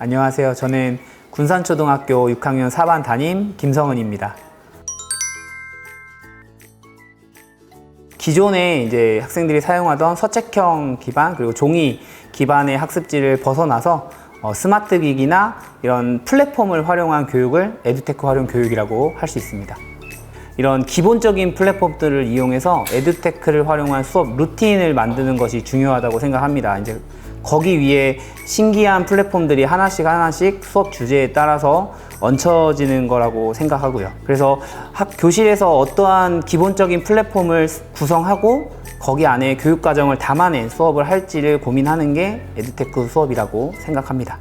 안녕하세요. 저는 군산초등학교 6학년 4반 담임 김성은입니다. 기존에 이제 학생들이 사용하던 서책형 기반 그리고 종이 기반의 학습지를 벗어나서 스마트 기기나 이런 플랫폼을 활용한 교육을 에듀테크 활용 교육이라고 할 수 있습니다. 이런 기본적인 플랫폼들을 이용해서 에듀테크를 활용한 수업 루틴을 만드는 것이 중요하다고 생각합니다. 이제 거기 위에 신기한 플랫폼들이 하나씩 수업 주제에 따라서 얹혀지는 거라고 생각하고요. 그래서 교실에서 어떠한 기본적인 플랫폼을 구성하고 거기 안에 교육과정을 담아낸 수업을 할지를 고민하는 게 에듀테크 수업이라고 생각합니다.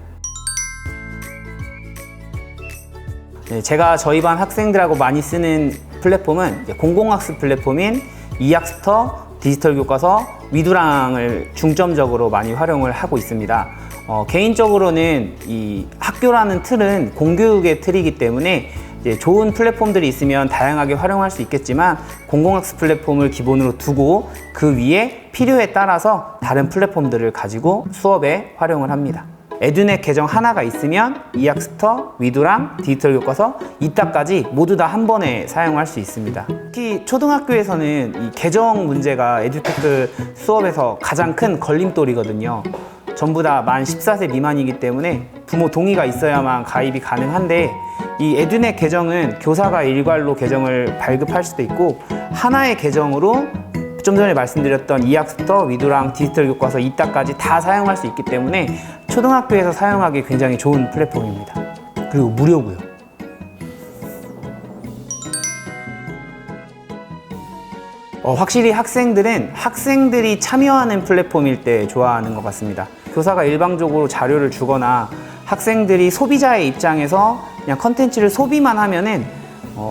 네, 제가 저희 반 학생들하고 많이 쓰는 플랫폼은 공공학습 플랫폼인 이학스터, 디지털 교과서, 위두랑을 중점적으로 많이 활용을 하고 있습니다. 개인적으로는 이 학교라는 틀은 공교육의 틀이기 때문에 이제 좋은 플랫폼들이 있으면 다양하게 활용할 수 있겠지만 공공학습 플랫폼을 기본으로 두고 그 위에 필요에 따라서 다른 플랫폼들을 가지고 수업에 활용을 합니다. 에듀넷 계정 하나가 있으면 이학스터, 위두랑, 디지털 교과서, 이따까지 모두 다 한 번에 사용할 수 있습니다. 특히 초등학교에서는 이 계정 문제가 에듀테크 수업에서 가장 큰 걸림돌이거든요. 전부 다 만 14세 미만이기 때문에 부모 동의가 있어야만 가입이 가능한데 이 에듀넷 계정은 교사가 일괄로 계정을 발급할 수도 있고 하나의 계정으로 좀 전에 말씀드렸던 이학스터, 위두랑, 디지털 교과서, 이따까지 다 사용할 수 있기 때문에 초등학교에서 사용하기 굉장히 좋은 플랫폼입니다. 그리고 무료고요. 확실히 학생들은 학생들이 참여하는 플랫폼일 때 좋아하는 것 같습니다. 교사가 일방적으로 자료를 주거나 학생들이 소비자의 입장에서 그냥 컨텐츠를 소비만 하면은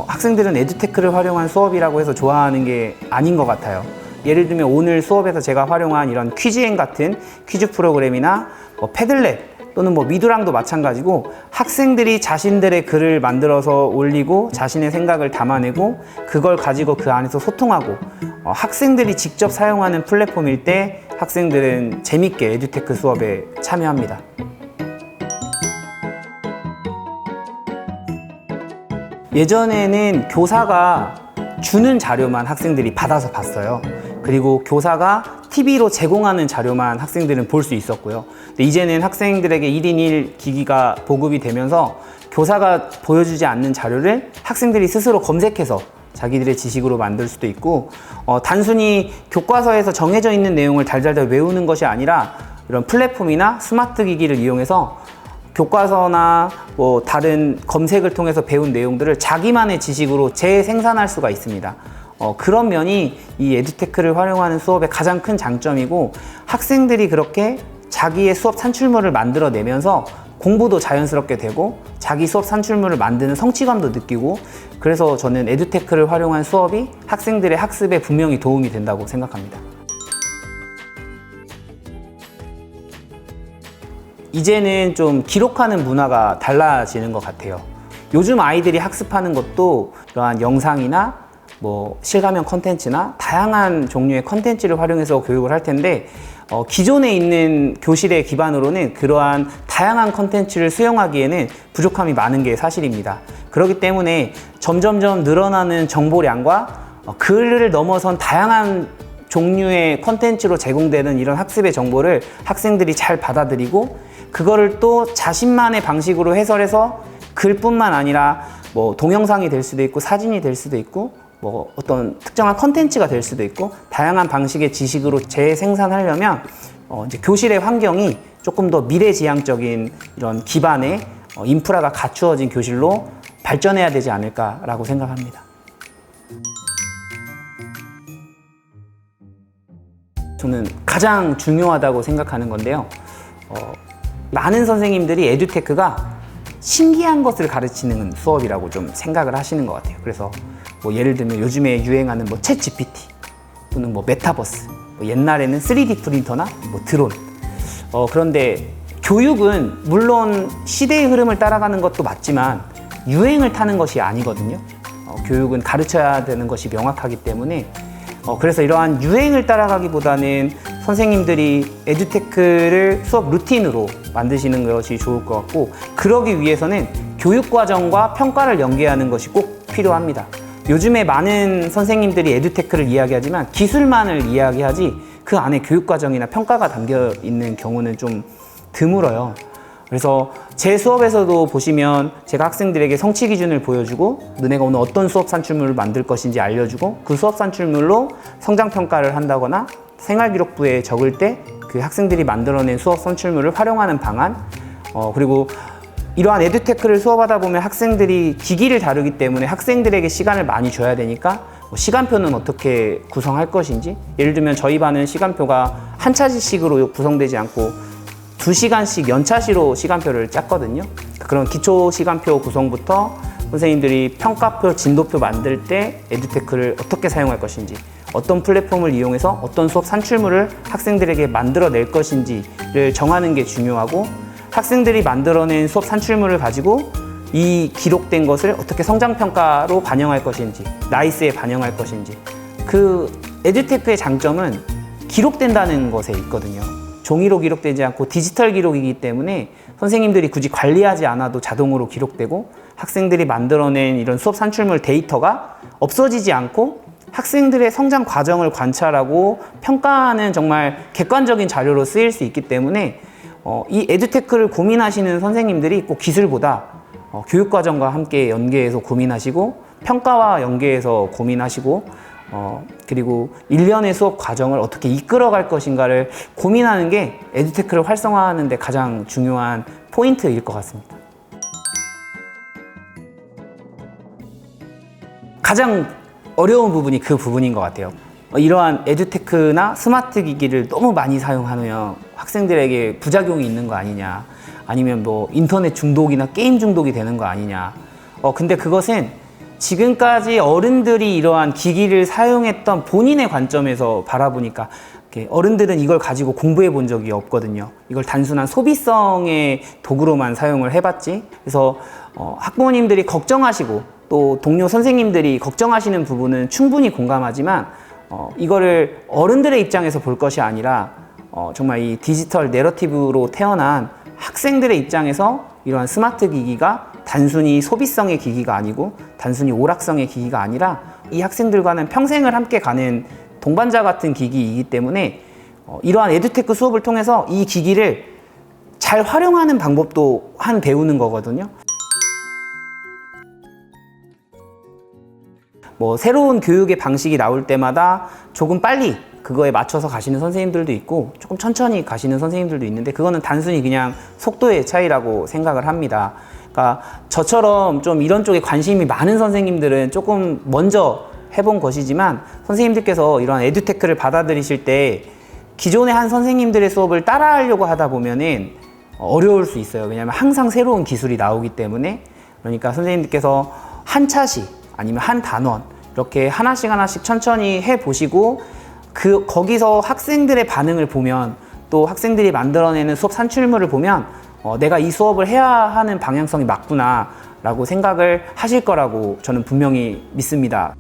학생들은 에듀테크를 활용한 수업이라고 해서 좋아하는 게 아닌 것 같아요. 예를 들면 오늘 수업에서 제가 활용한 이런 퀴즈행 같은 퀴즈 프로그램이나 패들렛 또는 위두랑도 마찬가지고 학생들이 자신들의 글을 만들어서 올리고 자신의 생각을 담아내고 그걸 가지고 그 안에서 소통하고 학생들이 직접 사용하는 플랫폼일 때 학생들은 재밌게 에듀테크 수업에 참여합니다. 예전에는 교사가 주는 자료만 학생들이 받아서 봤어요. 그리고 교사가 TV로 제공하는 자료만 학생들은 볼 수 있었고요. 근데 이제는 학생들에게 1인 1 기기가 보급이 되면서 교사가 보여주지 않는 자료를 학생들이 스스로 검색해서 자기들의 지식으로 만들 수도 있고 단순히 교과서에서 정해져 있는 내용을 달달달 외우는 것이 아니라 이런 플랫폼이나 스마트 기기를 이용해서 교과서나 다른 검색을 통해서 배운 내용들을 자기만의 지식으로 재생산할 수가 있습니다. 그런 면이 이 에듀테크를 활용하는 수업의 가장 큰 장점이고 학생들이 그렇게 자기의 수업 산출물을 만들어내면서 공부도 자연스럽게 되고 자기 수업 산출물을 만드는 성취감도 느끼고 그래서 저는 에듀테크를 활용한 수업이 학생들의 학습에 분명히 도움이 된다고 생각합니다. 이제는 좀 기록하는 문화가 달라지는 것 같아요. 요즘 아이들이 학습하는 것도 이러한 영상이나 실가면 컨텐츠나 다양한 종류의 컨텐츠를 활용해서 교육을 할 텐데 기존에 있는 교실의 기반으로는 그러한 다양한 컨텐츠를 수용하기에는 부족함이 많은 게 사실입니다. 그렇기 때문에 점점점 늘어나는 정보량과 그를 넘어선 다양한 종류의 컨텐츠로 제공되는 이런 학습의 정보를 학생들이 잘 받아들이고 그거를 또 자신만의 방식으로 해설해서 글뿐만 아니라 동영상이 될 수도 있고 사진이 될 수도 있고 어떤 특정한 컨텐츠가 될 수도 있고 다양한 방식의 지식으로 재생산하려면 이제 교실의 환경이 조금 더 미래지향적인 이런 기반의 인프라가 갖추어진 교실로 발전해야 되지 않을까라고 생각합니다. 저는 가장 중요하다고 생각하는 건데요. 많은 선생님들이 에듀테크가 신기한 것을 가르치는 수업이라고 좀 생각을 하시는 것 같아요. 그래서 예를 들면 요즘에 유행하는 챗 GPT 또는 메타버스, 옛날에는 3D 프린터나 드론. 그런데 교육은 물론 시대의 흐름을 따라가는 것도 맞지만 유행을 타는 것이 아니거든요. 교육은 가르쳐야 되는 것이 명확하기 때문에 그래서 이러한 유행을 따라가기보다는 선생님들이 에듀테크를 수업 루틴으로 만드시는 것이 좋을 것 같고, 그러기 위해서는 교육과정과 평가를 연계하는 것이 꼭 필요합니다. 요즘에 많은 선생님들이 에듀테크를 이야기하지만 기술만을 이야기하지 그 안에 교육과정이나 평가가 담겨 있는 경우는 좀 드물어요. 그래서 제 수업에서도 보시면 제가 학생들에게 성취 기준을 보여주고, 너네가 오늘 어떤 수업 산출물을 만들 것인지 알려주고, 그 수업 산출물로 성장 평가를 한다거나 생활기록부에 적을 때 그 학생들이 만들어낸 수업 산출물을 활용하는 방안, 그리고 이러한 에듀테크를 수업하다 보면 학생들이 기기를 다루기 때문에 학생들에게 시간을 많이 줘야 되니까 시간표는 어떻게 구성할 것인지, 예를 들면 저희 반은 시간표가 한 차식으로 구성되지 않고 2시간씩 연차시로 시간표를 짰거든요. 그런 기초 시간표 구성부터 선생님들이 평가표, 진도표 만들 때 에듀테크를 어떻게 사용할 것인지, 어떤 플랫폼을 이용해서 어떤 수업 산출물을 학생들에게 만들어낼 것인지를 정하는 게 중요하고, 학생들이 만들어낸 수업 산출물을 가지고 이 기록된 것을 어떻게 성장평가로 반영할 것인지, 나이스에 반영할 것인지. 그 에듀테크의 장점은 기록된다는 것에 있거든요. 종이로 기록되지 않고 디지털 기록이기 때문에 선생님들이 굳이 관리하지 않아도 자동으로 기록되고, 학생들이 만들어낸 이런 수업 산출물 데이터가 없어지지 않고 학생들의 성장 과정을 관찰하고 평가하는 정말 객관적인 자료로 쓰일 수 있기 때문에 이 에듀테크를 고민하시는 선생님들이 꼭 기술보다 교육과정과 함께 연계해서 고민하시고, 평가와 연계해서 고민하시고, 그리고 일련의 수업 과정을 어떻게 이끌어갈 것인가를 고민하는 게 에듀테크를 활성화하는 데 가장 중요한 포인트일 것 같습니다. 가장 어려운 부분이 그 부분인 것 같아요. 이러한 에듀테크나 스마트 기기를 너무 많이 사용하면 학생들에게 부작용이 있는 거 아니냐, 아니면 뭐 인터넷 중독이나 게임 중독이 되는 거 아니냐. 근데 그것은 지금까지 어른들이 이러한 기기를 사용했던 본인의 관점에서 바라보니까 어른들은 이걸 가지고 공부해 본 적이 없거든요. 이걸 단순한 소비성의 도구로만 사용을 해봤지. 그래서 학부모님들이 걱정하시고 또 동료 선생님들이 걱정하시는 부분은 충분히 공감하지만, 이거를 어른들의 입장에서 볼 것이 아니라 정말 이 디지털 내러티브로 태어난 학생들의 입장에서 이러한 스마트 기기가 단순히 소비성의 기기가 아니고 단순히 오락성의 기기가 아니라 이 학생들과는 평생을 함께 가는 동반자 같은 기기이기 때문에 이러한 에듀테크 수업을 통해서 이 기기를 잘 활용하는 방법도 배우는 거거든요. 새로운 교육의 방식이 나올 때마다 조금 빨리 그거에 맞춰서 가시는 선생님들도 있고 조금 천천히 가시는 선생님들도 있는데, 그거는 단순히 그냥 속도의 차이라고 생각을 합니다. 그러니까 저처럼 좀 이런 쪽에 관심이 많은 선생님들은 조금 먼저 해본 것이지만, 선생님들께서 이런 에듀테크를 받아들이실 때 기존의 한 선생님들의 수업을 따라하려고 하다 보면은 어려울 수 있어요. 왜냐하면 항상 새로운 기술이 나오기 때문에. 그러니까 선생님들께서 한 차씩 아니면 한 단원 이렇게 하나씩 천천히 해보시고, 거기서 학생들의 반응을 보면, 또 학생들이 만들어내는 수업 산출물을 보면 내가 이 수업을 해야 하는 방향성이 맞구나 라고 생각을 하실 거라고 저는 분명히 믿습니다.